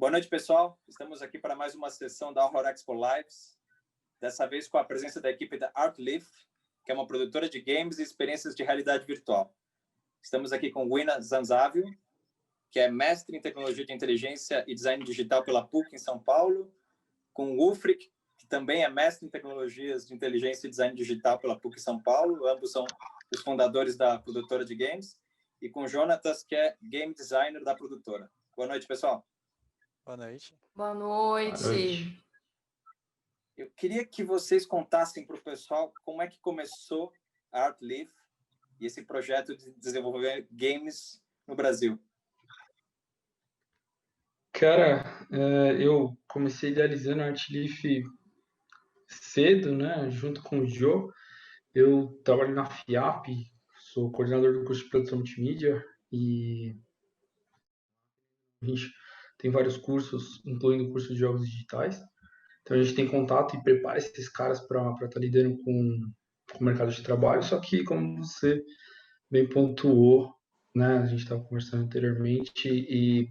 Boa noite, pessoal. Estamos aqui para mais uma sessão da Horror Expo Lives, dessa vez com a presença da equipe da Artleaf, que é uma produtora de games e experiências de realidade virtual. Estamos aqui com Wina Zanzavio, que é mestre em tecnologia de inteligência e design digital pela PUC em São Paulo, com Ulfric, que também é mestre em tecnologias de inteligência e design digital pela PUC em São Paulo, ambos são os fundadores da produtora de games, e com Jonatas, que é game designer da produtora. Boa noite, pessoal. Boa noite. Boa noite. Boa noite. Eu queria que vocês contassem para o pessoal como é que começou a Artleaf e esse projeto de desenvolver games no Brasil. Cara, eu comecei idealizando a Artleaf cedo, né? Junto com o Joe. Eu trabalho na FIAP, sou coordenador do curso de produção multimídia e a gente tem vários cursos, incluindo o curso de jogos digitais. Então a gente tem contato e prepara esses caras para estar lidando com o mercado de trabalho. Só que, como você bem pontuou, né? A gente estava conversando anteriormente e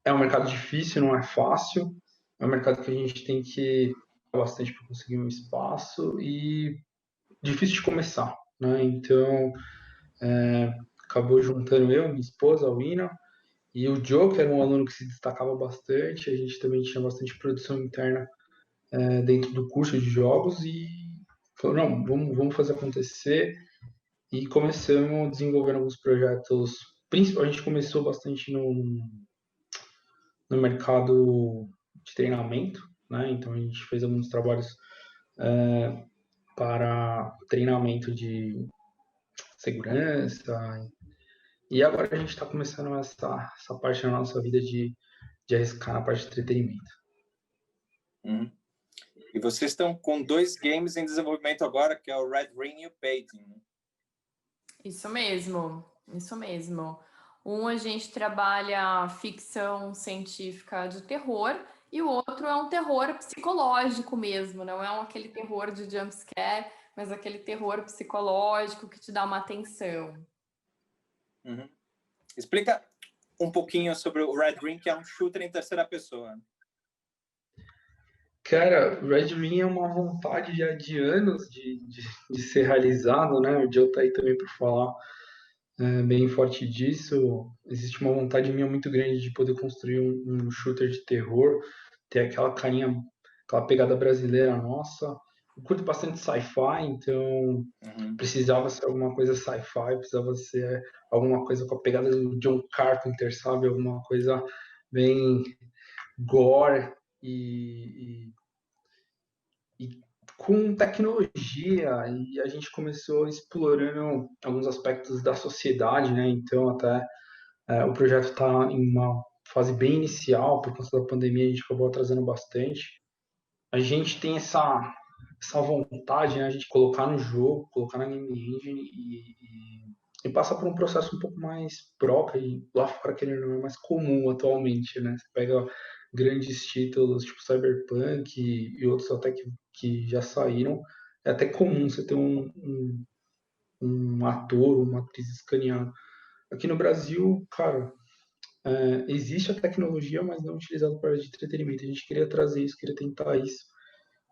é um mercado difícil, não é fácil. É um mercado que a gente tem que bastante para conseguir um espaço e difícil de começar, né? Então acabou juntando eu, minha esposa, a Wina, e o Joe, que era um aluno que se destacava bastante. A gente também tinha bastante produção interna dentro do curso de jogos e falou, não, vamos fazer acontecer. E começamos desenvolvendo alguns projetos. A gente começou bastante no mercado de treinamento, né? Então a gente fez alguns trabalhos para treinamento de segurança. E agora a gente está começando essa parte da nossa vida de arriscar na parte de entretenimento. E vocês estão com 2 games em desenvolvimento agora, que é o Red Ring e o Painting. Isso mesmo, isso mesmo. Um a gente trabalha ficção científica de terror e o outro é um terror psicológico mesmo, não é aquele terror de jumpscare, mas aquele terror psicológico que te dá uma atenção. Explica um pouquinho sobre o Red Ring, que é um shooter em terceira pessoa. Cara, Red Ring é uma vontade já de anos de ser realizado, né? O Joe tá aí também para falar bem forte disso. Existe uma vontade minha muito grande de poder construir um shooter de terror, ter aquela carinha, aquela pegada brasileira nossa. Eu curto bastante sci-fi, então precisava ser alguma coisa sci-fi, precisava ser alguma coisa com a pegada do John Carpenter, sabe? Alguma coisa bem gore e com tecnologia. E a gente começou explorando alguns aspectos da sociedade, né? Então até o projeto está em uma fase bem inicial, por conta da pandemia a gente acabou atrasando bastante. A gente tem essa vontade, né? A gente colocar no jogo, colocar na Game Engine e passar por um processo um pouco mais próprio, e lá fora que ele não é mais comum atualmente, né? Você pega grandes títulos tipo Cyberpunk e outros até que já saíram, é até comum você ter um ator, uma atriz escaneado. Aqui no Brasil, cara, existe a tecnologia, mas não utilizada para de entretenimento. A gente queria trazer isso, queria tentar isso.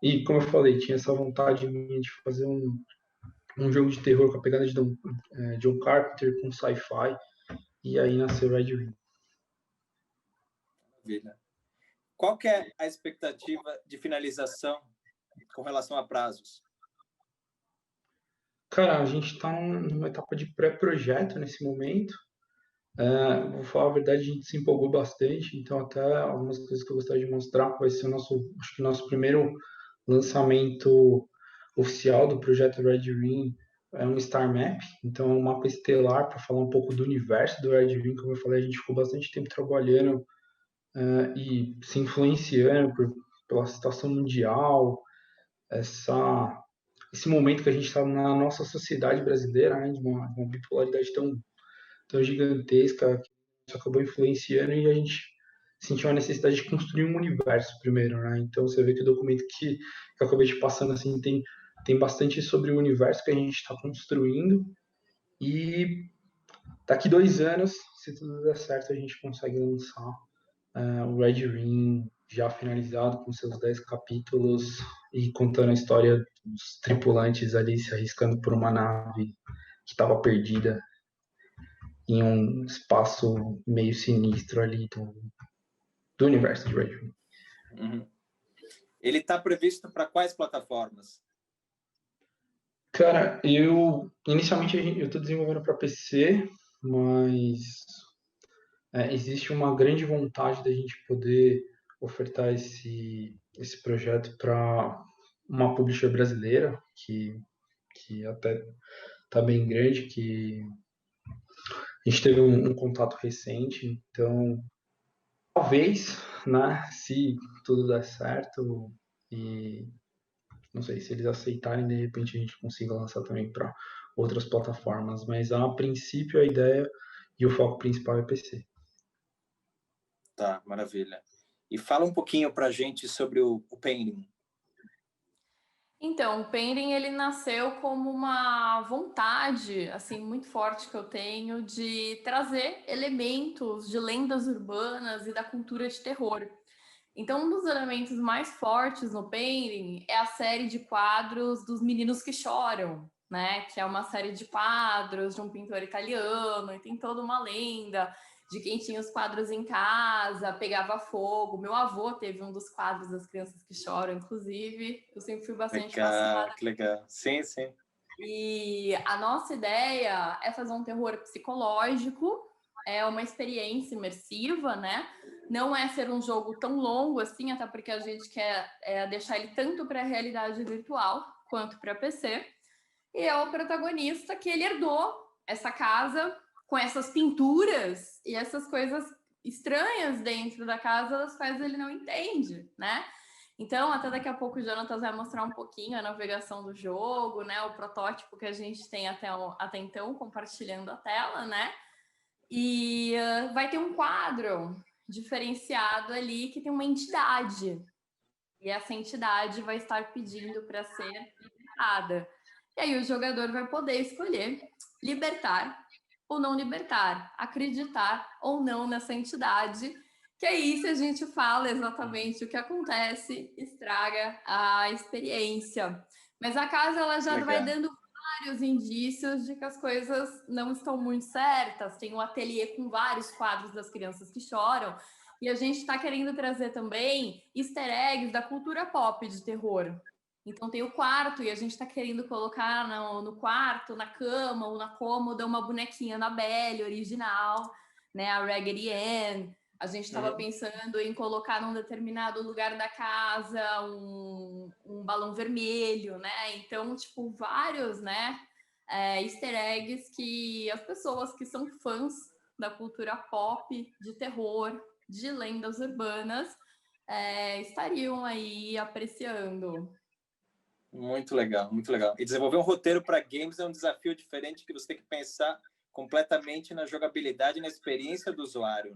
E, como eu falei, tinha essa vontade minha de fazer um jogo de terror com a pegada de John Carpenter, com sci-fi, e aí nasceu Red Ring. Maravilha. Qual que é a expectativa de finalização com relação a prazos? Cara, a gente está numa etapa de pré-projeto nesse momento. Vou falar a verdade, a gente se empolgou bastante, então até algumas coisas que eu gostaria de mostrar vai ser acho que o nosso primeiro lançamento oficial do projeto Red Ring é um Star Map, então é um mapa estelar para falar um pouco do universo do Red Ring. Como eu falei, a gente ficou bastante tempo trabalhando e se influenciando pela situação mundial, esse momento que a gente está na nossa sociedade brasileira, né, de uma bipolaridade tão gigantesca, que acabou influenciando, e a gente sentiu a necessidade de construir um universo primeiro, né? Então você vê que o documento que eu acabei te passando assim tem bastante sobre o universo que a gente está construindo, e daqui 2 anos, se tudo der certo, a gente consegue lançar o Red Ring já finalizado com seus 10 capítulos e contando a história dos tripulantes ali se arriscando por uma nave que estava perdida em um espaço meio sinistro ali do universo de Red Ring. Uhum. Ele está previsto para quais plataformas? Cara, inicialmente eu estou desenvolvendo para PC, mas existe uma grande vontade da gente poder ofertar esse projeto para uma publisher brasileira que até está bem grande, que a gente teve um contato recente, então talvez, né, se tudo der certo e não sei se eles aceitarem, de repente a gente consiga lançar também para outras plataformas, mas a princípio a ideia e o foco principal é PC. Tá, maravilha. E fala um pouquinho para a gente sobre o Painting. Então, o Painting, ele nasceu como uma vontade, assim, muito forte que eu tenho de trazer elementos de lendas urbanas e da cultura de terror. Então, um dos elementos mais fortes no Painting é a série de quadros dos Meninos que Choram, né? Que é uma série de quadros de um pintor italiano e tem toda uma lenda de quem tinha os quadros em casa, pegava fogo. Meu avô teve um dos quadros das Crianças que Choram, inclusive. Eu sempre fui bastante fascinada. Que legal. Sim, sim. E a nossa ideia é fazer um terror psicológico, é uma experiência imersiva, né? Não é ser um jogo tão longo assim, até porque a gente quer deixar ele tanto para a realidade virtual quanto para PC. E é o protagonista que ele herdou essa casa com essas pinturas e essas coisas estranhas dentro da casa, das quais ele não entende, né? Então, até daqui a pouco o Jonatas vai mostrar um pouquinho a navegação do jogo, né? O protótipo que a gente tem até então, compartilhando a tela, né? E vai ter um quadro diferenciado ali que tem uma entidade. E essa entidade vai estar pedindo para ser libertada. E aí o jogador vai poder escolher libertar ou não libertar, acreditar ou não nessa entidade. Que aí, se a gente fala exatamente o que acontece, estraga a experiência. Mas a casa ela já Legal. vai dando vários indícios de que as coisas não estão muito certas. Tem um ateliê com vários quadros das Crianças que Choram. E a gente está querendo trazer também easter eggs da cultura pop de terror. Então tem o quarto e a gente está querendo colocar no quarto, na cama ou na cômoda, uma bonequinha Annabelle original, né? A Raggedy Ann. A gente estava pensando em colocar num determinado lugar da casa um balão vermelho, né? Então, tipo, vários, né? Easter eggs que as pessoas que são fãs da cultura pop, de terror, de lendas urbanas, estariam aí apreciando. Muito legal, muito legal. E desenvolver um roteiro para games é um desafio diferente que você tem que pensar completamente na jogabilidade e na experiência do usuário.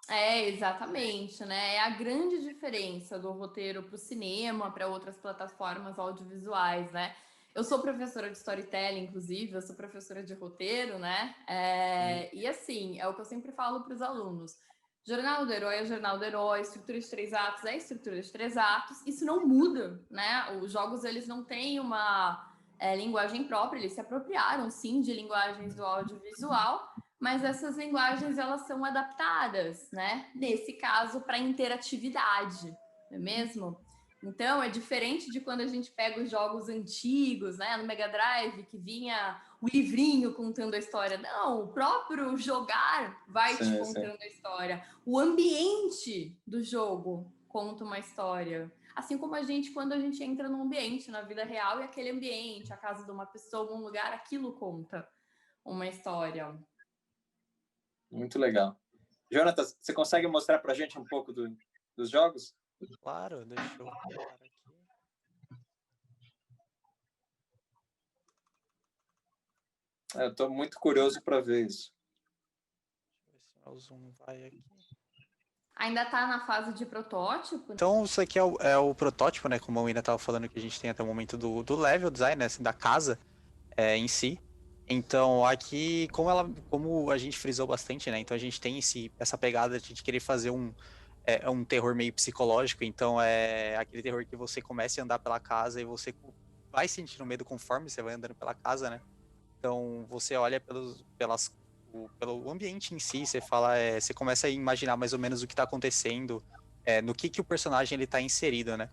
Né? Exatamente, né? É a grande diferença do roteiro para o cinema, para outras plataformas audiovisuais, né? Eu sou professora de storytelling, inclusive, eu sou professora de roteiro, né? E assim, é o que eu sempre falo para os alunos. Jornal do Herói é Jornal do Herói, estrutura de 3 atos é estrutura de 3 atos, isso não muda, né? Os jogos, eles não têm uma linguagem própria, eles se apropriaram, sim, de linguagens do audiovisual, mas essas linguagens, elas são adaptadas, né? Nesse caso, para interatividade, não é mesmo? Então, é diferente de quando a gente pega os jogos antigos, né? No Mega Drive, que vinha o livrinho contando a história. Não, o próprio jogar vai te contando a história. O ambiente do jogo conta uma história. Assim como a gente, quando a gente entra num ambiente, na vida real, e aquele ambiente, a casa de uma pessoa, um lugar, aquilo conta uma história. Muito legal. Jonatas, você consegue mostrar para a gente um pouco dos jogos? Claro, deixa eu parar aqui. Eu estou muito curioso para ver isso. Deixa eu ver se o zoom vai aqui. Ainda está na fase de protótipo? Então, isso aqui é o protótipo, né? Como a Wina estava falando, que a gente tem até o momento do level design, né? Assim, da casa em si. Então, aqui, como a gente frisou bastante, né? Então, a gente tem essa pegada de a gente querer fazer é um terror meio psicológico, então é aquele terror que você começa a andar pela casa e você vai sentindo medo conforme você vai andando pela casa, né? Então você olha pelo ambiente em si, você fala, você começa a imaginar mais ou menos o que tá acontecendo, no que o personagem ele tá inserido, né?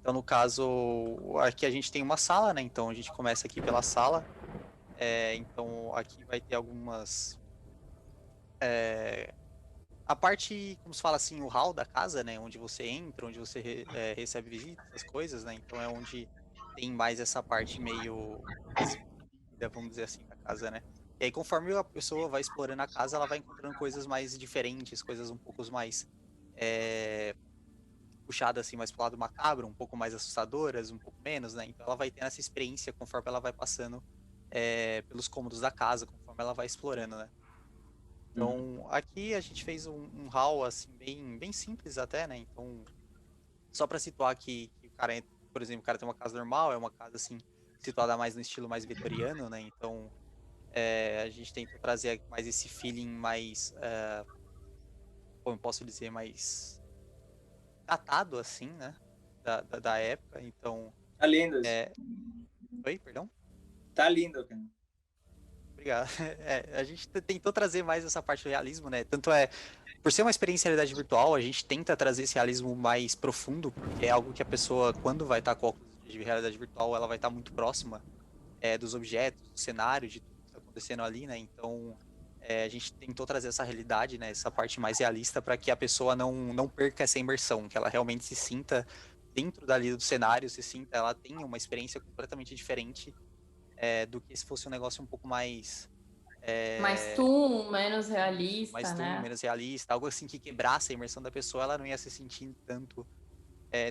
Então no caso, aqui a gente tem uma sala, né? Então a gente começa aqui pela sala, então aqui vai ter algumas... a parte, como se fala assim, o hall da casa, né? Onde você entra, onde você recebe visitas, essas coisas, né? Então é onde tem mais essa parte meio escondida, vamos dizer assim, da casa, né? E aí, conforme a pessoa vai explorando a casa, ela vai encontrando coisas mais diferentes, coisas um pouco mais puxadas assim, mais pro lado macabro, um pouco mais assustadoras, um pouco menos, né? Então ela vai tendo essa experiência conforme ela vai passando pelos cômodos da casa, conforme ela vai explorando, né? Então, aqui a gente fez um hall, assim, bem simples até, né? Então, só para situar que o cara, por exemplo, o cara tem uma casa normal, é uma casa, assim, situada mais no estilo mais vitoriano, né? Então, a gente tentou trazer mais esse feeling mais, como eu posso dizer, mais datado, assim, né? Da época. Então, Tá lindo isso. Oi, perdão? Tá lindo, cara. Obrigado. A gente tentou trazer mais essa parte do realismo, né? Tanto por ser uma experiência em realidade virtual, a gente tenta trazer esse realismo mais profundo, porque é algo que a pessoa, quando vai estar com óculos de realidade virtual, ela vai estar muito próxima dos objetos, do cenário, de tudo que está acontecendo ali, né? Então, a gente tentou trazer essa realidade, né? Essa parte mais realista, para que a pessoa não perca essa imersão, que ela realmente se sinta dentro dali do cenário, ela tenha uma experiência completamente diferente do que se fosse um negócio um pouco mais menos realista, mais né? menos realista, algo assim que quebrasse a imersão da pessoa, ela não ia se sentir tanto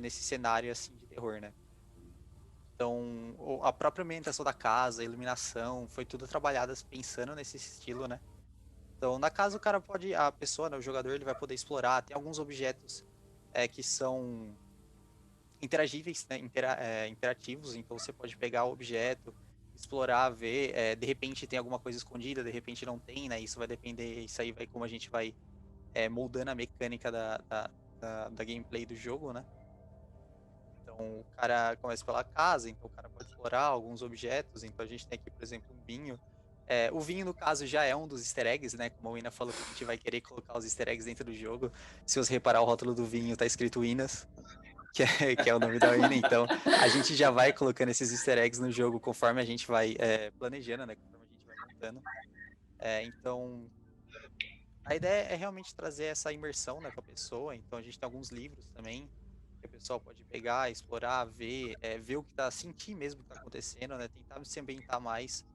nesse cenário assim de terror, né? Então, a própria ambientação da casa, a iluminação, foi tudo trabalhado pensando nesse estilo, né? Então, na casa a pessoa, né, o jogador, ele vai poder explorar, tem alguns objetos que são interagíveis, né, interativos, então você pode pegar o objeto, explorar, ver, de repente tem alguma coisa escondida, de repente não tem, né? Isso vai depender, isso aí vai como a gente vai moldando a mecânica da gameplay do jogo, né? Então o cara começa pela casa, então o cara pode explorar alguns objetos. Então a gente tem aqui, por exemplo, um vinho. O vinho, no caso, já é um dos easter eggs, né? Como a Wina falou que a gente vai querer colocar os easter eggs dentro do jogo. Se você reparar o rótulo do vinho, tá escrito Winas, que é o nome da Wina. Então a gente já vai colocando esses easter eggs no jogo conforme a gente vai planejando, né? Conforme a gente vai montando. Então a ideia é realmente trazer essa imersão, né, com a pessoa. Então a gente tem alguns livros também que a pessoa pode pegar, explorar, ver o que tá, sentir mesmo o que tá acontecendo, né? Tentar se ambientar mais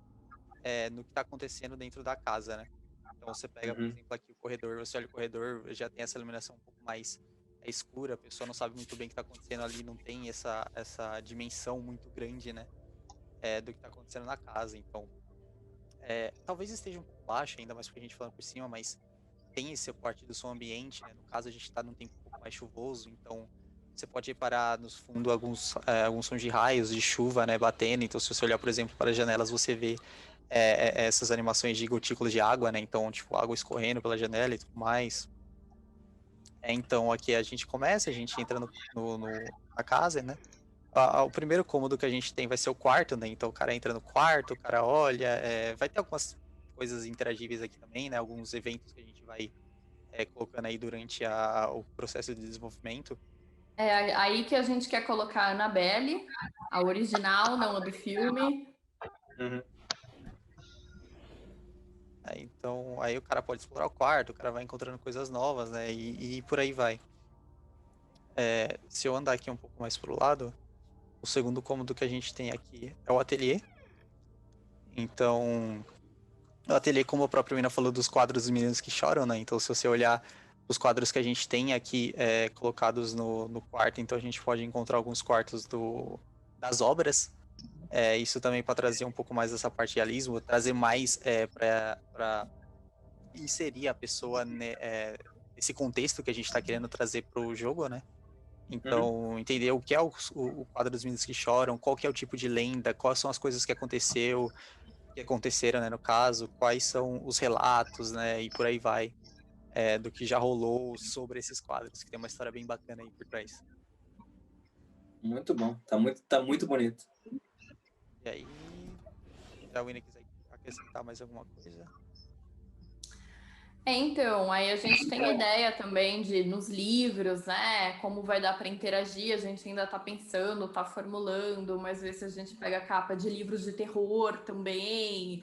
no que tá acontecendo dentro da casa, né? Então você pega, por exemplo, aqui o corredor, você olha o corredor, já tem essa iluminação um pouco mais escura, a pessoa não sabe muito bem o que tá acontecendo ali, não tem essa dimensão muito grande, né? Do que tá acontecendo na casa. Então, talvez esteja um pouco baixo, ainda mais porque a gente falando por cima, mas tem esse parte do som ambiente, né? No caso, a gente está num tempo um pouco mais chuvoso, então você pode reparar nos fundos alguns sons de raios, de chuva, né, batendo. Então, se você olhar, por exemplo, para as janelas, você vê essas animações de gotículas de água, né? Então, tipo, água escorrendo pela janela e tudo mais. Então, aqui a gente começa, a gente entra na casa, né? O primeiro cômodo que a gente tem vai ser o quarto, né? Então, o cara entra no quarto, o cara olha, vai ter algumas coisas interagíveis aqui também, né? Alguns eventos que a gente vai colocando aí durante o processo de desenvolvimento. É aí que a gente quer colocar a Annabelle, a original, não a do filme. Então, aí o cara pode explorar o quarto, o cara vai encontrando coisas novas, né? E por aí vai. Se eu andar aqui um pouco mais pro lado, o segundo cômodo que a gente tem aqui é o ateliê. Então, o ateliê, como a própria Mina falou, dos quadros dos meninos que choram, né? Então, se você olhar os quadros que a gente tem aqui colocados no quarto, então a gente pode encontrar alguns quartos das obras. Isso também para trazer um pouco mais dessa parte de realismo, trazer mais para inserir a pessoa nesse contexto que a gente está querendo trazer para o jogo, né? Então, entender o que é o quadro dos meninos que choram, qual que é o tipo de lenda, quais são as coisas que aconteceram, né, no caso, quais são os relatos, né, e por aí vai. do que já rolou sobre esses quadros, que tem uma história bem bacana aí por trás. Muito bom, tá muito bonito. E aí, se a Winnie quiser acrescentar mais alguma coisa. Então, aí a gente tem ideia também de nos livros, né? Como vai dar para interagir, a gente ainda está pensando, está formulando, mas ver se a gente pega a capa de livros de terror também.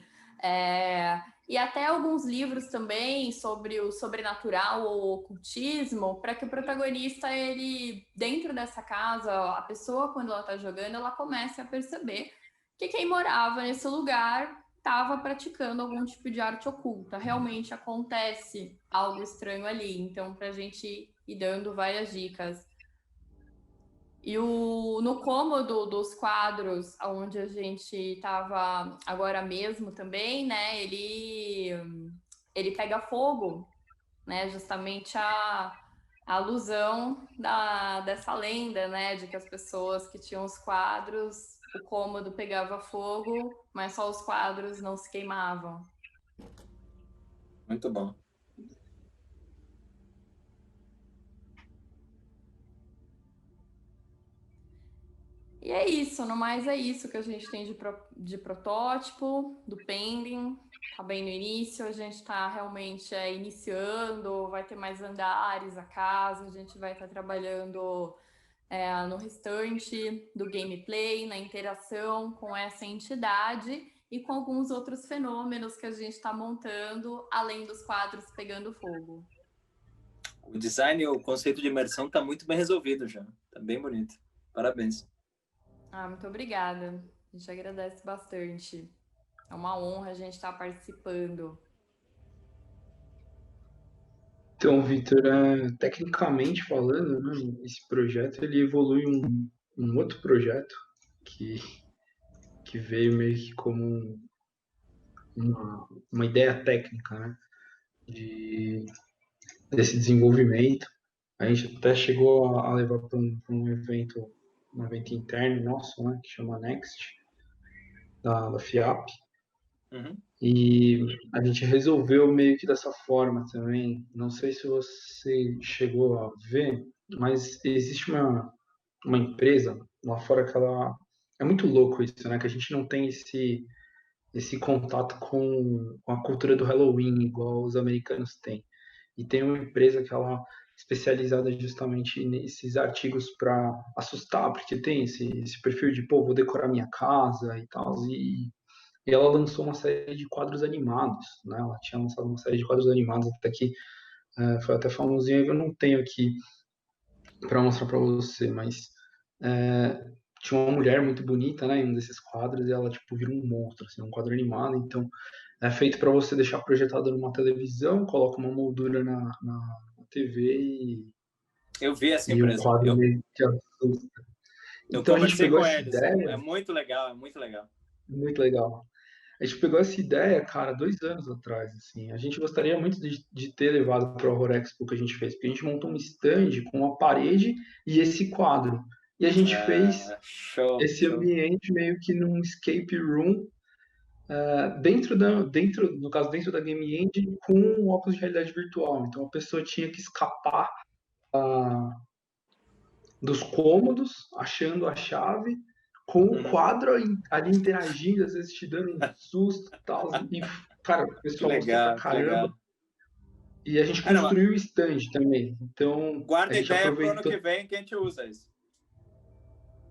E até alguns livros também sobre o sobrenatural ou ocultismo, para que o protagonista, ele, dentro dessa casa, a pessoa, quando ela está jogando, ela comece a perceber que quem morava nesse lugar estava praticando algum tipo de arte oculta. Realmente acontece algo estranho ali. Então, para a gente ir dando várias dicas. E no cômodo dos quadros, onde a gente estava agora mesmo também, né? Ele pega fogo, né? Justamente a alusão dessa lenda, né? De que as pessoas que tinham os quadros, o cômodo pegava fogo, mas só os quadros não se queimavam. Muito bom. E é isso, no mais é isso que a gente tem de protótipo, do pending. Tá bem no início, a gente está realmente iniciando, vai ter mais andares a casa, a gente vai estar trabalhando no restante do gameplay, na interação com essa entidade e com alguns outros fenômenos que a gente está montando, além dos quadros pegando fogo. O design e o conceito de imersão tá muito bem resolvido já. Tá bem bonito. Parabéns. Muito obrigada. A gente agradece bastante. É uma honra a gente estar participando. Então, Vitor, tecnicamente falando, né, esse projeto ele evolui um outro projeto que veio meio que como uma ideia técnica, né, desse desenvolvimento. A gente até chegou a levar para um evento interno nosso, né, que chama Next, da FIAP. Uhum. E a gente resolveu meio que dessa forma também. Não sei se você chegou a ver, mas existe uma empresa lá fora que ela... É muito louco isso, né? Que a gente não tem esse contato com a cultura do Halloween igual os americanos têm. E tem uma empresa que ela é especializada justamente nesses artigos para assustar, porque tem esse perfil de, pô, vou decorar minha casa e tal. E ela lançou uma série de quadros animados, né? Ela tinha lançado uma série de quadros animados até que foi até famosinho. Eu não tenho aqui para mostrar para você, mas tinha uma mulher muito bonita, né? Em um desses quadros e ela tipo vira um monstro, assim, um quadro animado. Então é feito para você deixar projetado numa televisão, coloca uma moldura na TV Eu vi essa e o empresa. quadro meio que assusta. Eu Então a gente conversei pegou com essa eles. ideia, É muito legal, é muito legal. muito legal. A gente pegou essa ideia, cara, 2 anos atrás, assim. A gente gostaria muito de ter levado para o Horror Expo que a gente fez, porque a gente montou um stand com uma parede e esse quadro. E a gente fez Show, esse show. ambiente meio que num escape room, no caso, dentro da Game Engine, com um óculos de realidade virtual. Então a pessoa tinha que escapar dos cômodos, achando a chave, com o quadro ali interagindo, às vezes te dando um susto e tal. E, cara, o Que pessoal gostou pra legal, que caramba. legal. E a gente Não, construiu o stand também. Então, a guarda a gente ideia pro ano aproveitou. que vem que a gente usa isso.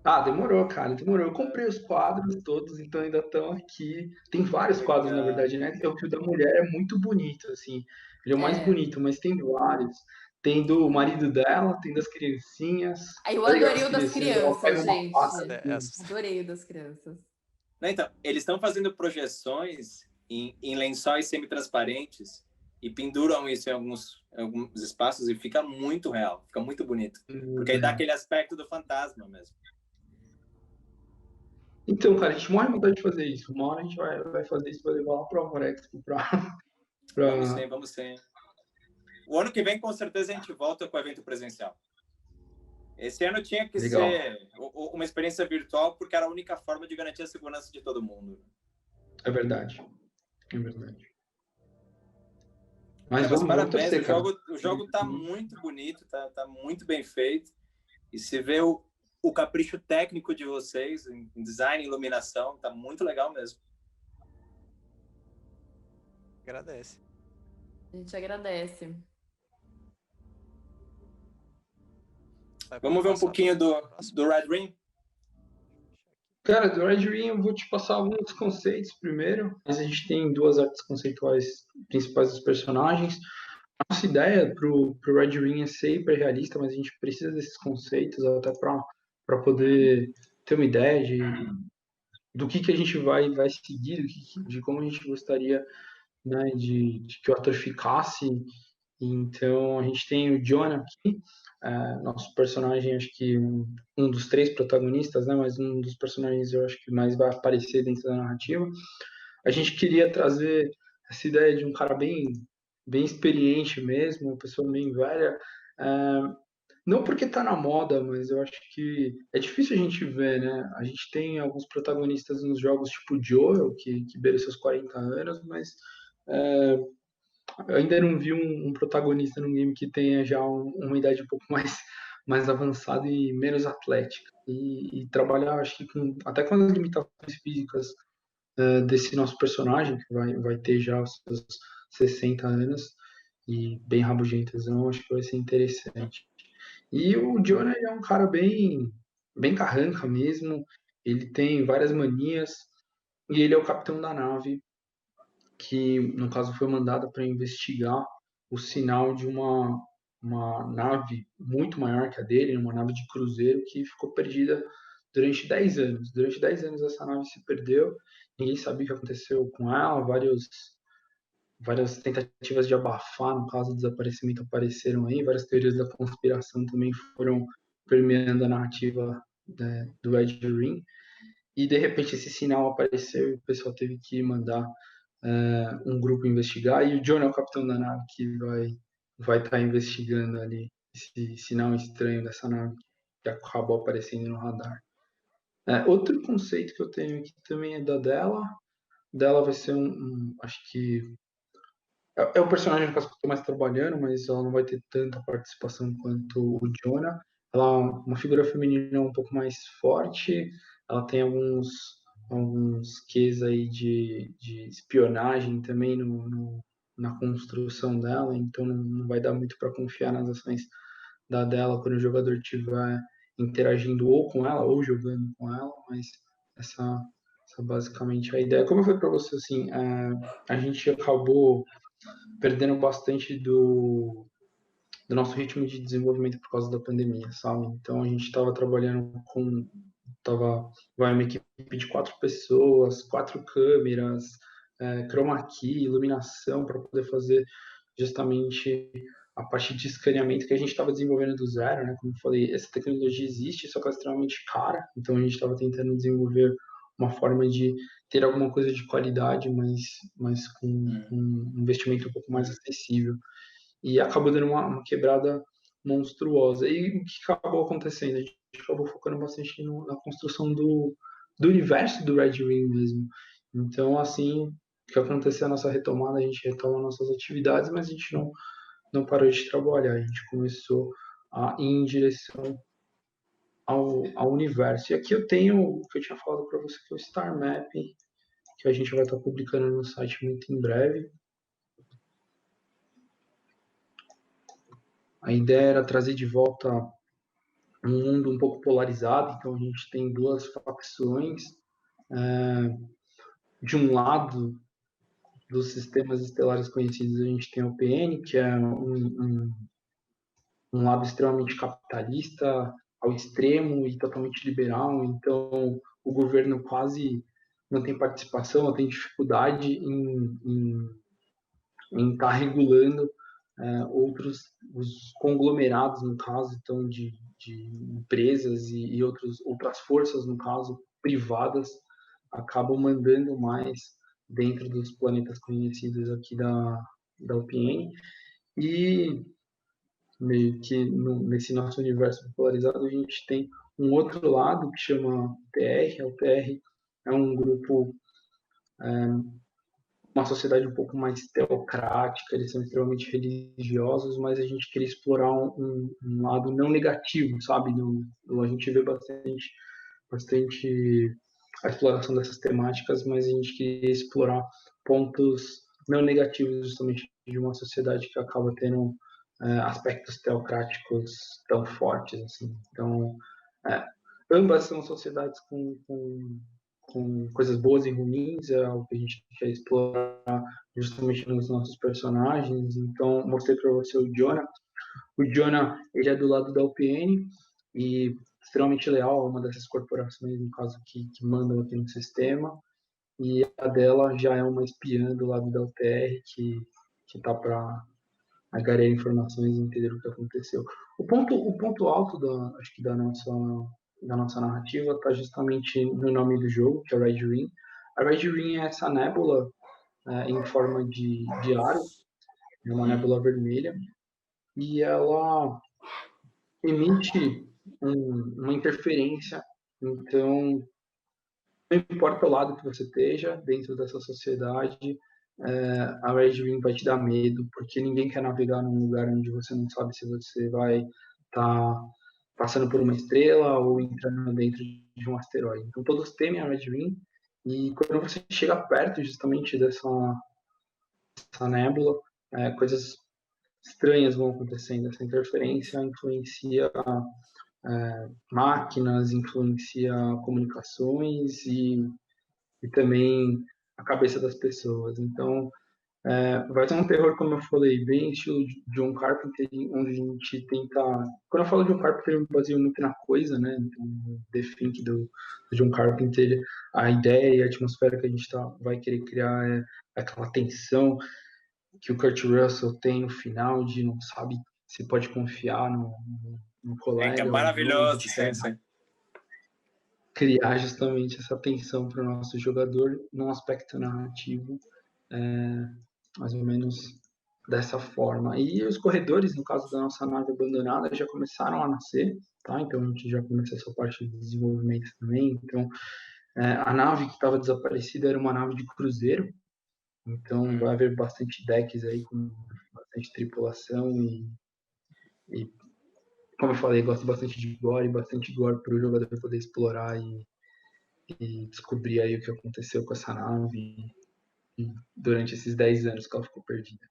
Ah, demorou, cara, demorou. Eu comprei os quadros todos, então ainda estão aqui. Tem vários quadros, na Legal. verdade, né? O que o da mulher é muito bonito, assim. Ele é o mais bonito, mas tem vários. Tem do marido dela, tem das criancinhas. Aí eu Tá ligado? adorei As o das criancinhas, ela pega crianças, uma gente. faca. Adorei o das crianças. Então, eles estão fazendo projeções em lençóis semi-transparentes e penduram isso em alguns espaços e fica muito real, fica muito bonito. Porque aí dá aquele aspecto do fantasma mesmo. Então, cara, a gente morre de vontade de fazer isso. Uma hora a gente vai fazer isso, vai levar lá para o Horror Expo Vamos sim, vamos sim. O ano que vem, com certeza, a gente volta com o evento presencial. Esse ano tinha que Legal. ser uma experiência virtual, porque era a única forma de garantir a segurança de todo mundo. É verdade. É verdade. Mas Mas vamos parabéns, torcer, cara. o jogo tá muito bonito, tá muito bem feito. E se vê o capricho técnico de vocês em design e iluminação, tá muito legal mesmo. Agradece. A gente agradece. Vamos ver um pouquinho do Red Ring? Cara, do Red Ring eu vou te passar alguns conceitos primeiro, mas a gente tem duas artes conceituais principais dos personagens. Nossa ideia pro Red Ring é ser hiperrealista, mas a gente precisa desses conceitos até para poder ter uma ideia do que a gente vai seguir, de como a gente gostaria, né, de que o ator ficasse. Então a gente tem o Jonah aqui, nosso personagem, acho que um dos três protagonistas, né, mas um dos personagens eu acho que mais vai aparecer dentro da narrativa. A gente queria trazer essa ideia de um cara bem experiente mesmo, uma pessoa bem velha. Não porque está na moda, mas eu acho que é difícil a gente ver, né? A gente tem alguns protagonistas nos jogos tipo Joel, que beira seus 40 anos, mas eu ainda não vi um protagonista num game que tenha já uma idade um pouco mais avançada e menos atlética. E trabalhar, acho que até com as limitações físicas desse nosso personagem, que vai ter já os seus 60 anos e bem rabugentazão, acho que vai ser interessante. E o Jonah é um cara bem carranca mesmo, ele tem várias manias, e ele é o capitão da nave, que no caso foi mandada para investigar o sinal de uma nave muito maior que a dele, uma nave de cruzeiro que ficou perdida durante 10 anos. Durante 10 anos essa nave se perdeu, ninguém sabia o que aconteceu com ela, várias tentativas de abafar, no caso do desaparecimento, apareceram aí, várias teorias da conspiração também foram permeando a narrativa, né, do Red Ring, e de repente esse sinal apareceu e o pessoal teve que mandar um grupo investigar, e o John é o capitão da nave que vai estar investigando ali esse sinal estranho dessa nave que acabou aparecendo no radar. Outro conceito que eu tenho aqui também é dela vai ser acho que é o personagem que eu estou mais trabalhando, mas ela não vai ter tanta participação quanto o Jonah. Ela é uma figura feminina um pouco mais forte, ela tem alguns quês aí de espionagem também na construção dela, então não vai dar muito para confiar nas ações dela quando o jogador estiver interagindo ou com ela ou jogando com ela, mas essa basicamente é a ideia. Como foi para você, assim, a gente acabou perdendo bastante do nosso ritmo de desenvolvimento por causa da pandemia, sabe? Então a gente estava trabalhando vai uma equipe de 4 pessoas, 4 câmeras, chroma key, iluminação para poder fazer justamente a parte de escaneamento que a gente estava desenvolvendo do zero, né? Como eu falei, essa tecnologia existe, só que ela é extremamente cara, então a gente estava tentando desenvolver uma forma de ter alguma coisa de qualidade, mas com um investimento um pouco mais acessível. E acabou dando uma quebrada monstruosa. E o que acabou acontecendo? A gente acabou focando bastante na construção do universo do Red Ring mesmo. Então, assim, o que aconteceu a nossa retomada, a gente retoma nossas atividades, mas a gente não parou de trabalhar, a gente começou a ir em direção ao universo. E aqui eu tenho o que eu tinha falado para você, que é o Star Map, que a gente vai estar publicando no site muito em breve. A ideia era trazer de volta um mundo um pouco polarizado, então a gente tem duas facções. De um lado dos sistemas estelares conhecidos, a gente tem o PN, que é um lado extremamente capitalista, ao extremo e totalmente liberal, então o governo quase não tem participação, não tem dificuldade em estar regulando os conglomerados, no caso, então, de empresas e outras forças, no caso, privadas, acabam mandando mais dentro dos planetas conhecidos aqui da UPN. E meio que nesse nosso universo polarizado, a gente tem um outro lado que chama TR. O TR é um grupo uma sociedade um pouco mais teocrática, eles são extremamente religiosos, mas a gente queria explorar um lado não negativo, sabe? A gente vê bastante a exploração dessas temáticas, mas a gente queria explorar pontos não negativos justamente de uma sociedade que acaba tendo aspectos teocráticos tão fortes assim. Então, ambas são sociedades com coisas boas e ruins, é algo que a gente quer explorar justamente nos nossos personagens. Então, mostrei para você o Jonah. O Jonah, ele é do lado da UPN e extremamente leal a uma dessas corporações, no caso, que mandam aqui no sistema. E a dela já é uma espiã do lado da UTR que está para agregar informações e entender o que aconteceu. O ponto alto acho que da nossa narrativa está justamente no nome do jogo, que é Red Ring. A Red Ring é essa nébula em forma de aro, é uma nébula vermelha, e ela emite uma interferência. Então, não importa o lado que você esteja dentro dessa sociedade, a Red Ring vai te dar medo, porque ninguém quer navegar num lugar onde você não sabe se você vai estar passando por uma estrela ou entrando dentro de um asteroide. Então todos temem a Red Ring, e quando você chega perto justamente dessa nébula, coisas estranhas vão acontecendo. Essa interferência influencia máquinas, influencia comunicações e também a cabeça das pessoas. Então, vai ser um terror, como eu falei, bem estilo de John Carpenter, onde a gente tenta... Quando eu falo de John Carpenter, eu me baseio muito na coisa, né? Então, The Think do John Carpenter, a ideia e a atmosfera que a gente vai querer criar é aquela tensão que o Kurt Russell tem no final, de não sabe se pode confiar no colega. Que é maravilhoso, sim. Criar justamente essa tensão para o nosso jogador num aspecto narrativo, mais ou menos dessa forma. E os corredores, no caso da nossa nave abandonada, já começaram a nascer, tá? Então a gente já começou essa parte de desenvolvimento também. Então, a nave que estava desaparecida era uma nave de cruzeiro, então vai haver bastante decks aí com bastante tripulação e como eu falei, gosto bastante de gore para o jogador poder explorar e descobrir aí o que aconteceu com essa nave durante esses 10 anos que ela ficou perdida.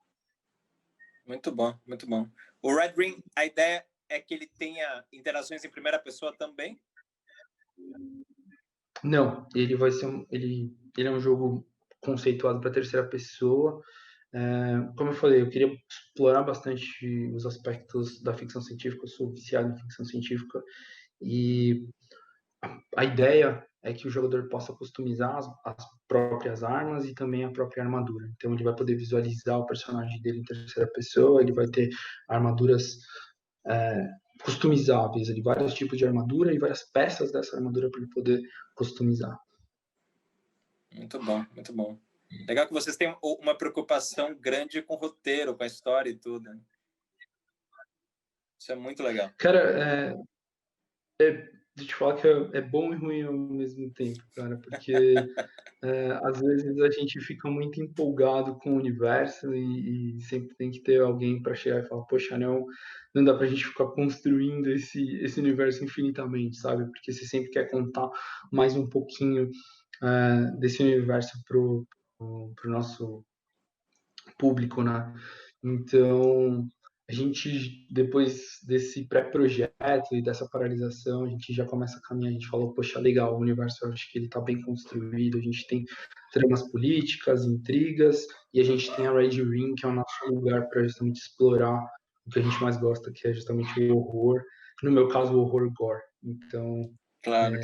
Muito bom, muito bom. O Red Ring, a ideia é que ele tenha interações em primeira pessoa também? Não, ele vai ser ele é um jogo conceituado para terceira pessoa. Como eu falei, eu queria explorar bastante os aspectos da ficção científica. Eu sou viciado em ficção científica e a ideia é que o jogador possa customizar as próprias armas e também a própria armadura. Então ele vai poder visualizar o personagem dele em terceira pessoa, ele vai ter armaduras customizáveis, vários tipos de armadura e várias peças dessa armadura para ele poder customizar. Muito bom, muito bom. Legal que vocês têm uma preocupação grande com o roteiro, com a história e tudo. Isso é muito legal. Cara, deixa eu te falar que é bom e ruim ao mesmo tempo, cara, porque às vezes a gente fica muito empolgado com o universo e sempre tem que ter alguém para chegar e falar, poxa, não dá pra gente ficar construindo esse universo infinitamente, sabe? Porque você sempre quer contar mais um pouquinho desse universo pro nosso público, né? Então, a gente, depois desse pré-projeto e dessa paralisação, a gente já começa a caminhar, a gente falou, poxa, legal, o universo, eu acho que ele está bem construído, a gente tem tramas políticas, intrigas, e a gente tem a Red Ring, que é o nosso lugar para justamente explorar o que a gente mais gosta, que é justamente o horror, no meu caso, o horror gore. Então, claro.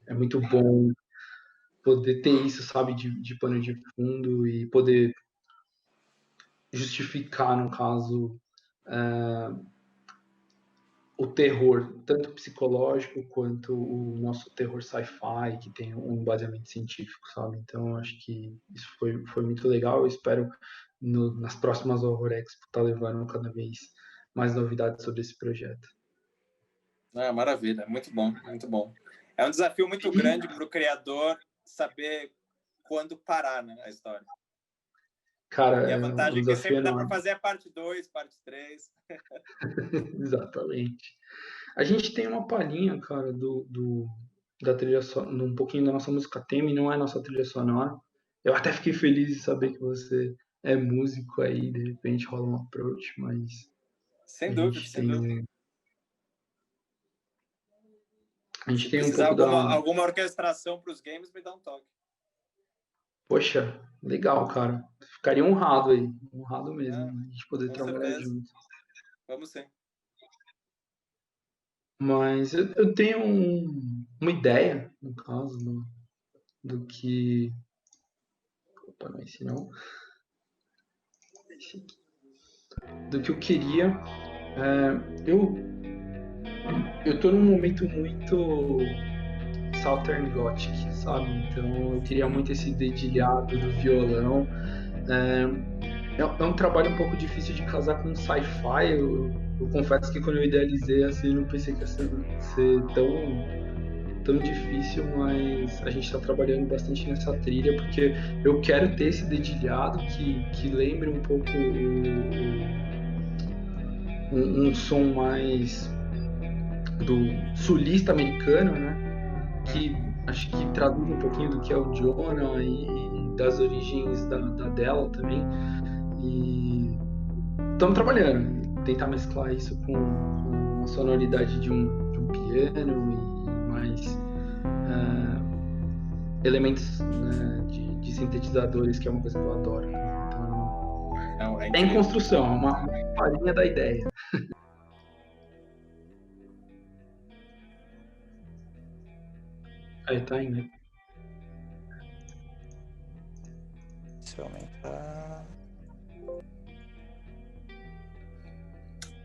É muito bom poder ter isso, sabe, de pano de fundo e poder justificar, no caso, o terror, tanto psicológico quanto o nosso terror sci-fi, que tem um baseamento científico, sabe? Então, acho que isso foi muito legal. Eu espero, nas próximas Horror Expo, estar levando cada vez mais novidades sobre esse projeto. Maravilha, muito bom, muito bom. É um desafio muito grande para o criador saber quando parar, né, a história. Cara, E a é um vantagem é que desafio sempre dá para enorme. fazer a parte 2, parte 3. Exatamente. A gente tem uma palhinha, cara, da trilha sonora, um pouquinho da nossa música tema, e não é nossa trilha sonora. Eu até fiquei feliz de saber que você é músico aí, de repente rola um approach, mas Sem a dúvida, gente sem tem dúvida. um, a gente Se tem um precisar pouco da... alguma orquestração para os games, me dá um toque. Poxa, legal, cara. Ficaria honrado aí, honrado mesmo, Ah, a gente poder com trabalhar certeza. junto. Vamos sim. Mas eu tenho uma ideia, no caso, do que... Opa, não é esse não. Esse aqui. Do que eu queria. Eu tô num momento muito Southern Gothic, sabe? Então eu queria muito esse dedilhado do violão. É um trabalho um pouco difícil de casar com sci-fi. Eu confesso que quando eu idealizei assim, eu não pensei que ia ser tão difícil, mas a gente está trabalhando bastante nessa trilha porque eu quero ter esse dedilhado que lembre um pouco um som mais do sulista americano, né? Que acho que traduz um pouquinho do que é o Jonah e das origens da dela também. E estamos trabalhando, tentar mesclar isso com a sonoridade de um piano e mais elementos, né, de sintetizadores, que é uma coisa que eu adoro. Então, É é em incrível. construção, é uma farinha da ideia. Aí tá indo. Deixa eu aumentar.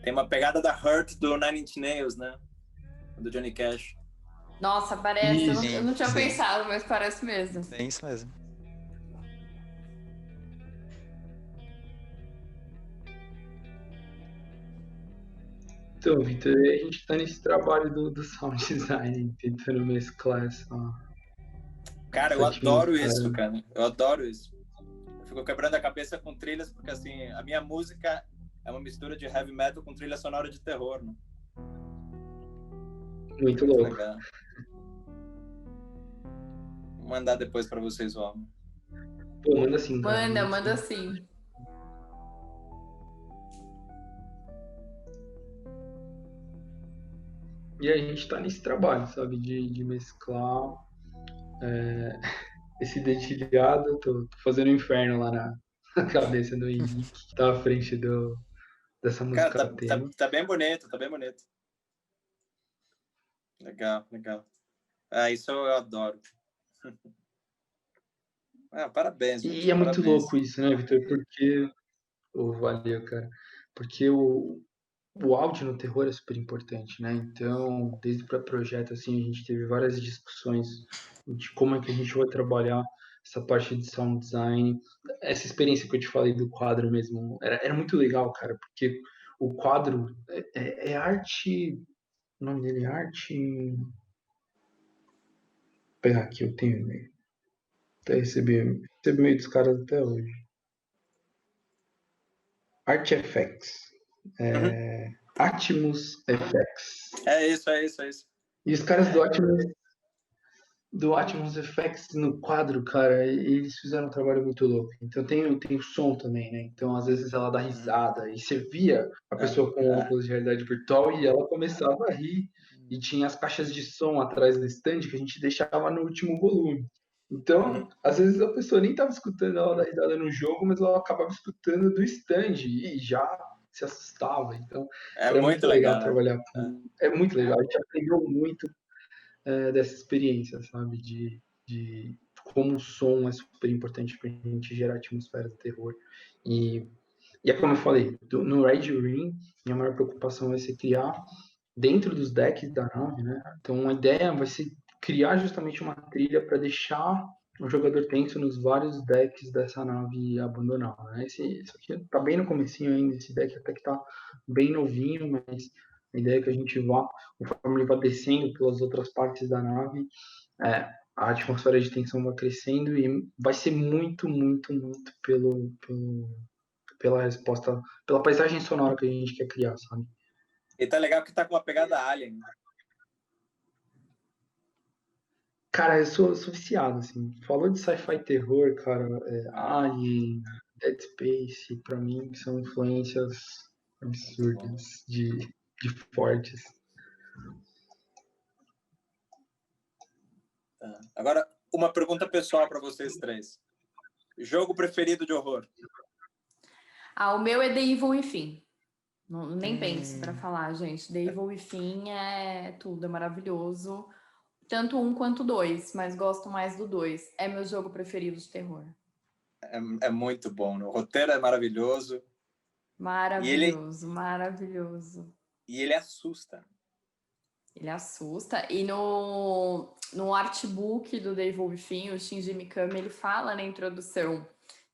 Tem uma pegada da Hurt do Nine Inch Nails, né? Do Johnny Cash. Nossa, parece. Eu Isso. não tinha Sim. pensado, mas parece mesmo. É isso mesmo. Então, Vitor, a gente está nesse trabalho do sound design, tentando mesclar Cara, essa eu adoro atmosfera. isso, cara. Eu adoro isso. Eu fico quebrando a cabeça com trilhas, porque assim, a minha música é uma mistura de heavy metal com trilha sonora de terror, né? Muito Muito louco. legal. Vou mandar depois para vocês o álbum. Pô, manda sim, cara. Manda sim. E a gente está nesse trabalho, sabe, de mesclar esse dedilhado. Tô fazendo um inferno lá na cabeça do Henrique, que tá à frente dessa Cara, música tema. tá bem bonito, tá bem bonito. Legal, legal. Ah, isso eu adoro. Ah, parabéns, gente. E é muito Parabéns. louco isso, né, Vitor? Porque... Oh, valeu, cara. Porque o áudio no terror é super importante, né? Então, desde para projeto, assim, a gente teve várias discussões de como é que a gente vai trabalhar essa parte de sound design. Essa experiência que eu te falei do quadro mesmo, era muito legal, cara, porque o quadro é arte... O nome dele é arte... Vou pegar aqui, eu tenho e-mail. Até recebi e-mail dos caras até hoje. Art Effects. Atmos FX. É isso, é isso, é isso. E os caras do Atmos FX no quadro, cara, eles fizeram um trabalho muito louco. Então tem o som também, né? Então às vezes ela dá risada e você via a pessoa com óculos de realidade virtual e ela começava a rir. E tinha as caixas de som atrás do stand que a gente deixava no último volume. Então, às vezes a pessoa nem estava escutando ela dar risada no jogo, mas ela acabava escutando do stand e já se assustava. Então, É era muito muito legal legal, né? trabalhar com... É muito legal. A gente aprendeu muito dessa experiência, sabe? De como o som é super importante para a gente gerar atmosfera do terror. E é como eu falei, no Red Ring, minha maior preocupação vai ser criar dentro dos decks da nave, né? Então a ideia vai ser criar justamente uma trilha para deixar o jogador tenso nos vários decks dessa nave abandonada, né? Isso aqui tá bem no comecinho ainda, esse deck até que tá bem novinho, mas a ideia é que a gente vá, conforme ele vai descendo pelas outras partes da nave, a atmosfera de tensão vai crescendo e vai ser muito, muito, muito pela resposta, pela paisagem sonora que a gente quer criar, sabe? E tá legal que tá com uma pegada Alien. Cara, eu sou viciado, assim. Falou de sci-fi terror, cara, Alien, Dead Space, pra mim são influências Muito bom. absurdas de fortes. Tá. Agora, uma pergunta pessoal para vocês três. Jogo preferido de horror? O meu é The Evil Within. Nem pense para falar, gente. The Evil Within é tudo, é maravilhoso. Tanto um quanto dois, mas gosto mais do dois. É meu jogo preferido de terror. É muito bom. O roteiro é maravilhoso. Maravilhoso, maravilhoso. E ele assusta. Ele assusta. E no artbook do The Evil Within, o Shinji Mikami, ele fala na introdução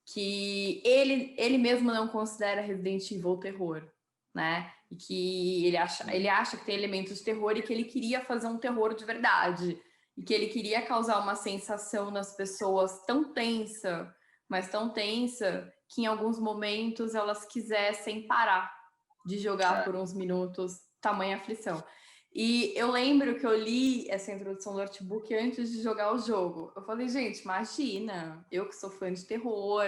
que ele mesmo não considera Resident Evil terror, né? E que ele acha que tem elementos de terror e que ele queria fazer um terror de verdade. E que ele queria causar uma sensação nas pessoas tão tensa, mas tão tensa, que em alguns momentos elas quisessem parar de jogar por uns minutos, tamanha aflição. E eu lembro que eu li essa introdução do artbook antes de jogar o jogo. Eu falei, gente, imagina, eu que sou fã de terror,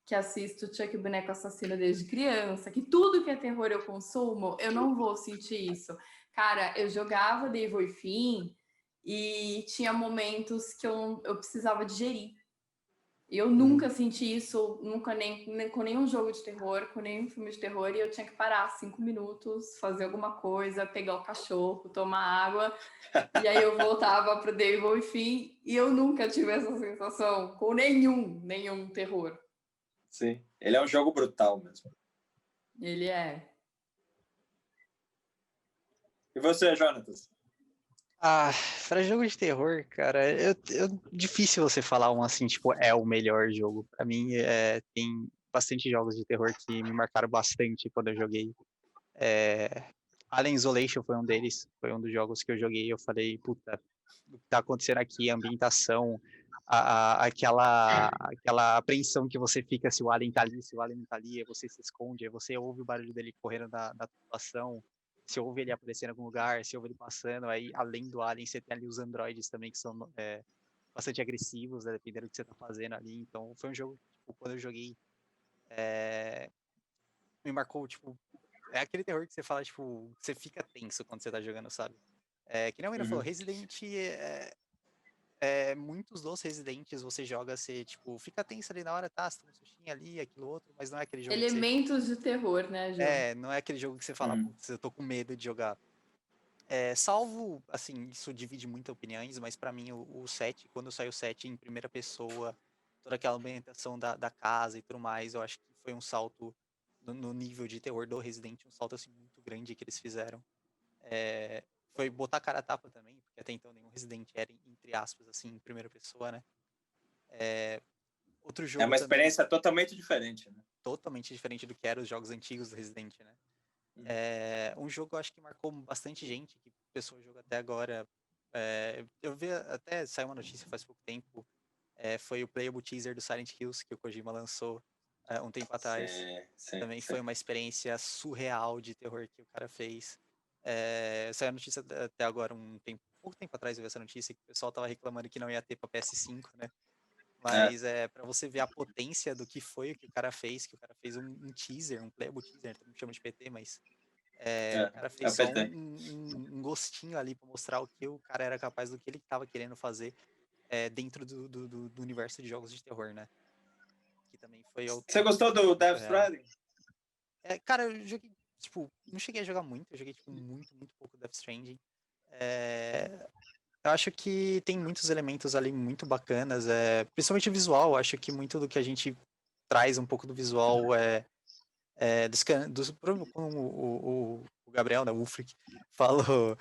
que assisto Chuck o Boneco Assassino desde criança, que tudo que é terror eu consumo, eu não vou sentir isso. Cara, eu jogava The Evil Within e tinha momentos que eu precisava digerir. Eu nunca senti isso, nunca nem com nenhum jogo de terror, com nenhum filme de terror, e eu tinha que parar 5 minutos, fazer alguma coisa, pegar o cachorro, tomar água, e aí eu voltava pro The Evil Within, e eu nunca tive essa sensação com nenhum terror. Sim, ele é um jogo brutal mesmo. Ele é. E você, Jonatas? Pra jogo de terror, cara, difícil você falar um assim, tipo, é o melhor jogo. Pra mim, tem bastante jogos de terror que me marcaram bastante quando eu joguei. Alien Isolation foi um deles, foi um dos jogos que eu joguei e eu falei, puta, o que tá acontecendo aqui, a ambientação, aquela apreensão que você fica se o alien tá ali, se o alien não tá ali, aí você se esconde, aí você ouve o barulho dele correndo da situação, se ouve ele aparecer em algum lugar, se ouve ele passando, aí além do alien você tem ali os androides também que são bastante agressivos, né, dependendo do que você tá fazendo ali, então foi um jogo que, tipo, quando eu joguei, me marcou, tipo, é aquele terror que você fala, tipo, você fica tenso quando você tá jogando, sabe? Que nem o Mira falou, Resident muitos dos Residentes você joga, você, tipo, fica tenso ali na hora, tá, você tem um sustinho ali, aquilo outro, mas não é aquele jogo que você... Elementos de terror, né, Ju? não é aquele jogo que você fala, putz, eu tô com medo de jogar. Salvo, assim, isso divide muitas opiniões, mas pra mim o 7, quando saiu o 7 em primeira pessoa, toda aquela ambientação da casa e tudo mais, eu acho que foi um salto no nível de terror do Resident, um salto, assim, muito grande que eles fizeram. Foi botar a cara a tapa também, porque até então nenhum Resident era, entre aspas, assim, em primeira pessoa, né? Outro jogo É uma também, experiência totalmente diferente, né? totalmente diferente do que eram os jogos antigos do Resident, né? Um jogo eu acho que marcou bastante gente, que a pessoa joga até agora. Eu vi até, saiu uma notícia faz pouco tempo, foi o playable teaser do Silent Hills que o Kojima lançou um tempo atrás. Também foi uma experiência surreal de terror que o cara fez. Saiu a notícia até agora, pouco tempo atrás eu vi essa notícia, que o pessoal tava reclamando que não ia ter pra PS5, né? Mas para você ver a potência do que foi o que o cara fez, que o cara fez um teaser, um playable teaser, não chama de PT, mas o cara fez só um gostinho ali para mostrar o que o cara era capaz, do que ele estava querendo fazer dentro do universo de jogos de terror, né? Que também foi Você gostou do Death Stranding? Cara, eu joguei, tipo, não cheguei a jogar muito, eu joguei, tipo, muito pouco Death Stranding. Eu acho que tem muitos elementos ali muito bacanas, principalmente o visual. Eu acho que muito do que a gente traz um pouco do visual como o Gabriel, né, o Ulfric, falou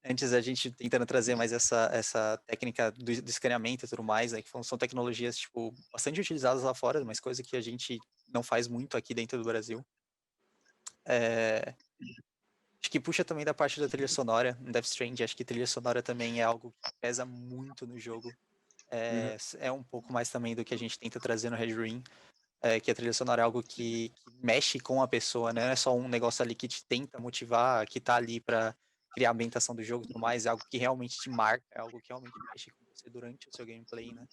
antes, a gente tentando trazer mais essa técnica do escaneamento e tudo mais, né, que são tecnologias tipo, bastante utilizadas lá fora, mas coisa que a gente não faz muito aqui dentro do Brasil. Acho que puxa também da parte da trilha sonora, em Death Stranding, acho que trilha sonora também é algo que pesa muito no jogo. É um pouco mais também do que a gente tenta trazer no Red Ring, que a trilha sonora é algo que mexe com a pessoa, né? Não é só um negócio ali que te tenta motivar, que tá ali pra criar a ambientação do jogo e tudo mais, é algo que realmente te marca, é algo que realmente mexe com você durante o seu gameplay, né?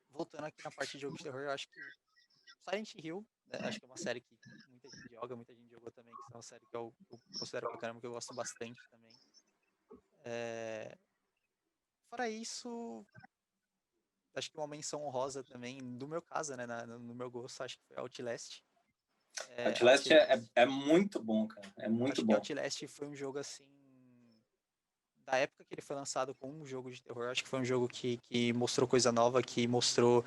Voltando aqui na parte de jogo de terror, eu acho que Silent Hill, né, acho que é uma série que muita gente joga, muita gente jogou também, que é uma série que eu considero pra caramba, que eu gosto bastante também. Fora isso, acho que uma menção honrosa também, do meu caso, né, no meu gosto, acho que foi Outlast. Outlast é muito bom, cara. É muito acho bom. que Outlast foi um jogo, assim, da época que ele foi lançado como um jogo de terror, acho que foi um jogo que mostrou coisa nova, que mostrou...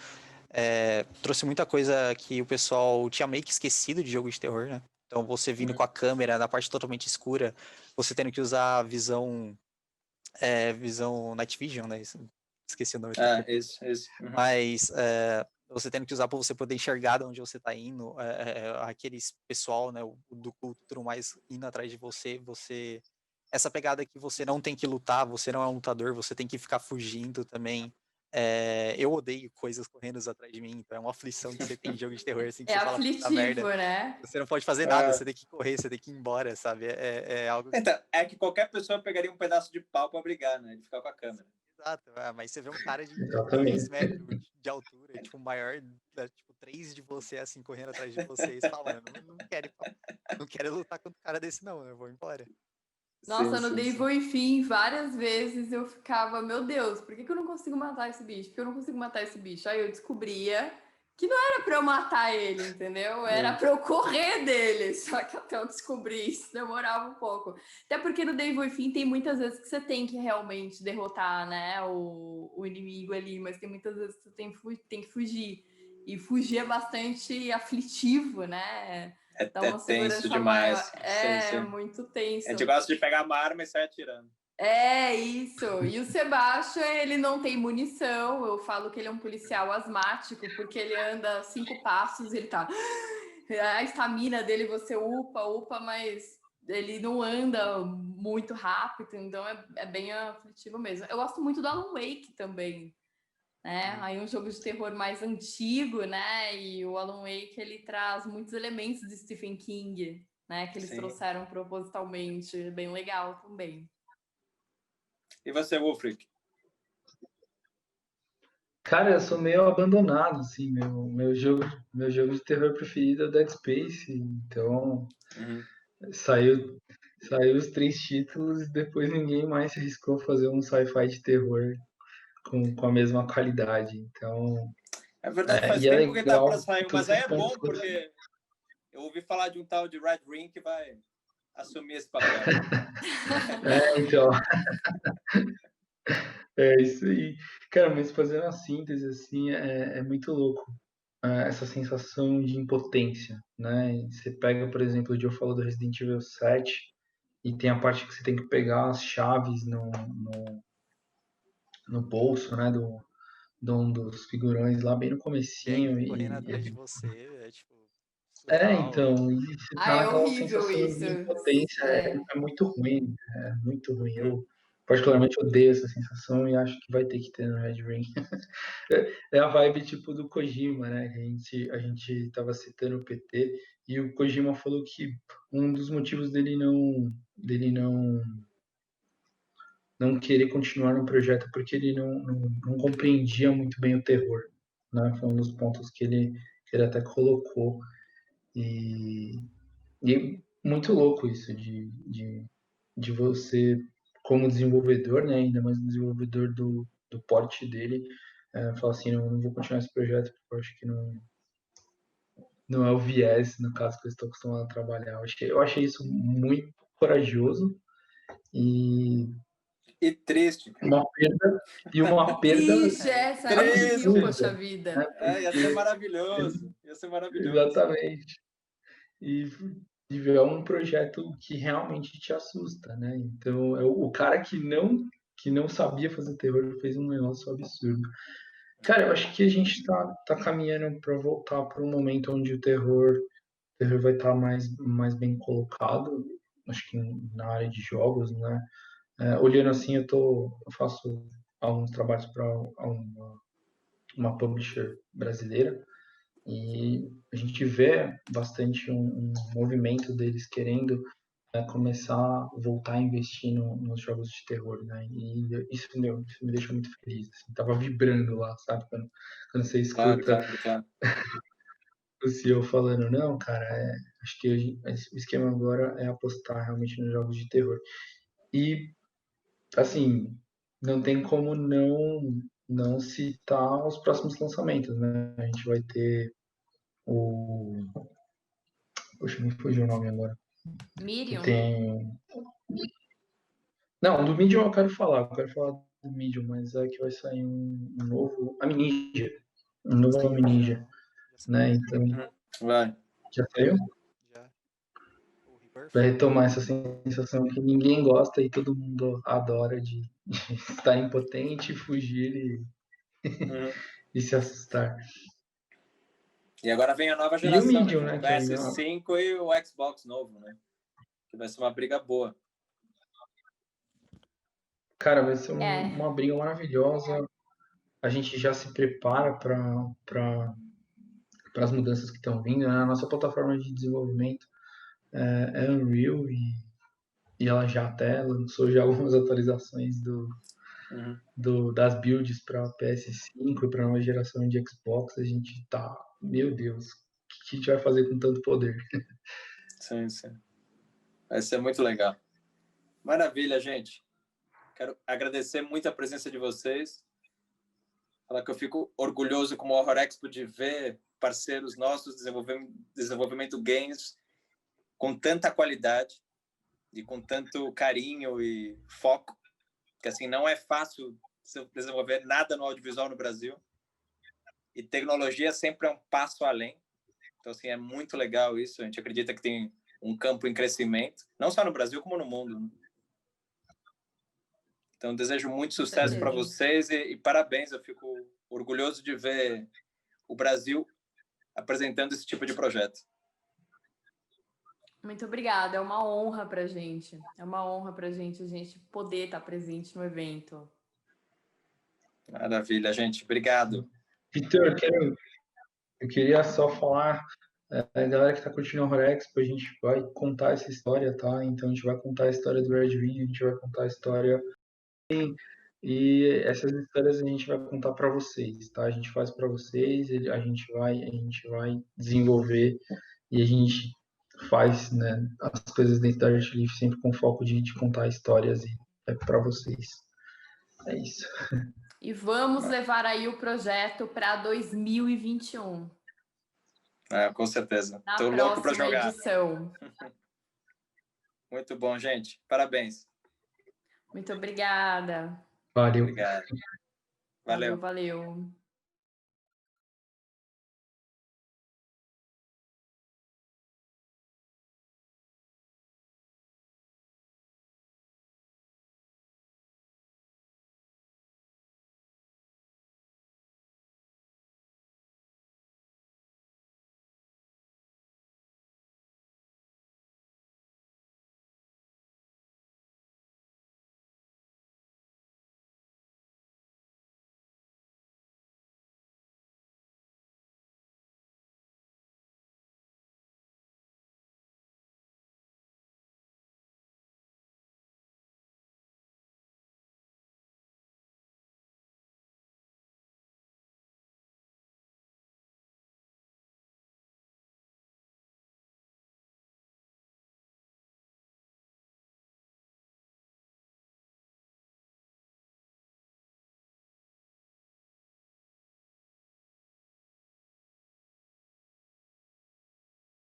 trouxe muita coisa que o pessoal tinha meio que esquecido de jogo de terror, né? Então você vindo com a câmera na parte totalmente escura, você tendo que usar visão Night Vision, né? Esqueci o nome. Isso. Mas você tendo que usar para você poder enxergar de onde você tá indo, aqueles pessoal, né, do culto tudo mais indo atrás de você, essa pegada que você não tem que lutar, você não é um lutador, você tem que ficar fugindo também. Eu odeio coisas correndo atrás de mim, então é uma aflição que você tem em jogo de terror, assim, que É você fala, puta merda, aflitivo, né? você não pode fazer nada, você tem que correr, você tem que ir embora, sabe? É algo que... Então, é que qualquer pessoa pegaria um pedaço de pau pra brigar, né? De ficar com a câmera. Exato, mas você vê um cara de Exatamente. 3 metros de altura, tipo, maior, tipo, 3 de você, assim, correndo atrás de você, e você fala, mano, não quero lutar contra um cara desse não, eu vou embora. Nossa, Sim, no Devil e Fim, várias vezes eu ficava, meu Deus, por que eu não consigo matar esse bicho? Por que eu não consigo matar esse bicho? Aí eu descobria que não era pra eu matar ele, entendeu? Era pra eu correr dele. Só que até eu descobrir isso demorava um pouco. Até porque no Devil e Fim tem muitas vezes que você tem que realmente derrotar, né, o inimigo ali, mas tem muitas vezes que você tem que fugir. E fugir é bastante aflitivo, né? Dá uma tenso segurança demais. maior. Sim. Muito tenso. A gente gosta de pegar uma arma e sair atirando. É isso. E o Sebastian, ele não tem munição. Eu falo que ele é um policial asmático, porque ele anda 5 passos e ele tá. A estamina dele você upa, mas ele não anda muito rápido, então é bem aflitivo mesmo. Eu gosto muito do Alan Wake também, né? Aí um jogo de terror mais antigo, né? E o Alan Wake ele traz muitos elementos de Stephen King, né? Que eles trouxeram propositalmente, bem legal também. E você, Wolfric? Cara, eu sou meio abandonado, assim, meu jogo de terror preferido é o Dead Space, então saiu os 3 títulos e depois ninguém mais se arriscou a fazer um sci-fi de terror com a mesma qualidade, então... É verdade, faz e é tempo que tá para legal sair, todos mas aí os é pontos bom, porque eu ouvi falar de um tal de Red Ring que vai assumir esse papel. Então... É isso aí. Cara, mas fazendo a síntese, assim, é muito louco essa sensação de impotência, né? Você pega, por exemplo, o Joe falou do Resident Evil 7 e tem a parte que você tem que pegar as chaves no bolso, né? De um dos figurões lá bem no comecinho. Correndo atrás de você, tipo, Então, e você tá É naquela horrível sensação isso. de impotência, é muito ruim, é muito ruim. Eu particularmente odeio essa sensação e acho que vai ter que ter no Red Ring. É a vibe tipo do Kojima, né? A gente tava citando o PT e o Kojima falou que um dos motivos dele não querer continuar no projeto é porque ele não compreendia muito bem o terror, né? Foi um dos pontos que ele até colocou. E muito louco isso de você, como desenvolvedor, né? Ainda mais desenvolvedor do porte dele, falar assim, não vou continuar esse projeto porque eu acho que não é o viés, no caso, que eu estou acostumado a trabalhar. Eu achei isso muito corajoso e triste. uma perda Triste, Silent Hill, poxa vida. Né? Ia ser maravilhoso. Exatamente. E de ver um projeto que realmente te assusta, né? Então, o cara que não sabia fazer terror fez um negócio absurdo. Cara, eu acho que a gente tá caminhando para voltar para um momento onde o terror terror vai estar mais bem colocado, acho que na área de jogos, né? Olhando assim, eu faço alguns trabalhos para uma publisher brasileira e a gente vê bastante um movimento deles querendo começar a voltar a investir nos jogos de terror, né? E isso me deixa muito feliz. Assim, tava vibrando lá, sabe? Quando você Claro, escuta claro, claro. o CEO falando, não, cara, acho que o esquema agora é apostar realmente nos jogos de terror. E, assim, não tem como não citar os próximos lançamentos, né? A gente vai ter o... Poxa, me fugiu o nome agora. Que Miriam? tem... Não, do Medium eu quero falar do Medium, mas é que vai sair um novo Amnesia. Um novo Saiu Amnesia, já né? saiu, Então, Vai. já saiu? já. O Rebirth? Vai retomar essa sensação que ninguém gosta e todo mundo adora de estar impotente, fugir Uhum. e se assustar. E agora vem a nova E o geração, né? Medium, Com o né? Que é PS5 e o Xbox novo, né? Que vai ser uma briga boa. cara, vai ser É, uma briga maravilhosa. A gente já se prepara para as mudanças que estão vindo, né? A nossa plataforma de desenvolvimento é Unreal e ela já até lançou já algumas atualizações Uhum. das builds para PS5 e para nova geração de Xbox. A gente tá, meu Deus, o que a gente vai fazer com tanto poder? Sim, sim. Vai ser muito legal. Maravilha, gente. Quero agradecer muito a presença de vocês. Falar que eu fico orgulhoso como Horror Expo de ver parceiros nossos desenvolvimento games com tanta qualidade e com tanto carinho e foco, que assim não é fácil desenvolver nada no audiovisual no Brasil. E tecnologia sempre é um passo além. Então assim é muito legal isso. A gente acredita que tem um campo em crescimento, não só no Brasil como no mundo, né? Então, desejo muito com sucesso para certeza. vocês e parabéns. Eu fico orgulhoso de ver o Brasil apresentando esse tipo de projeto. Muito obrigada, é uma honra pra gente. É uma honra pra gente a gente poder estar presente no evento. Maravilha, gente. Obrigado. Vitor, eu queria só falar, a galera que está curtindo o Horror Expo, a gente vai contar essa história, tá? Então a gente vai contar a história do Red Wing, a gente vai contar a história e essas histórias a gente vai contar para vocês, tá? A gente faz para vocês, a gente vai desenvolver e a gente faz, né, as coisas dentro da Art Leaf sempre com foco de contar histórias e é para vocês. É isso. E vamos levar aí o projeto para 2021, Com certeza. na Tô louco para próxima jogar. edição. Muito bom, gente. Parabéns. Muito obrigada. Valeu. Obrigado. Valeu. Valeu.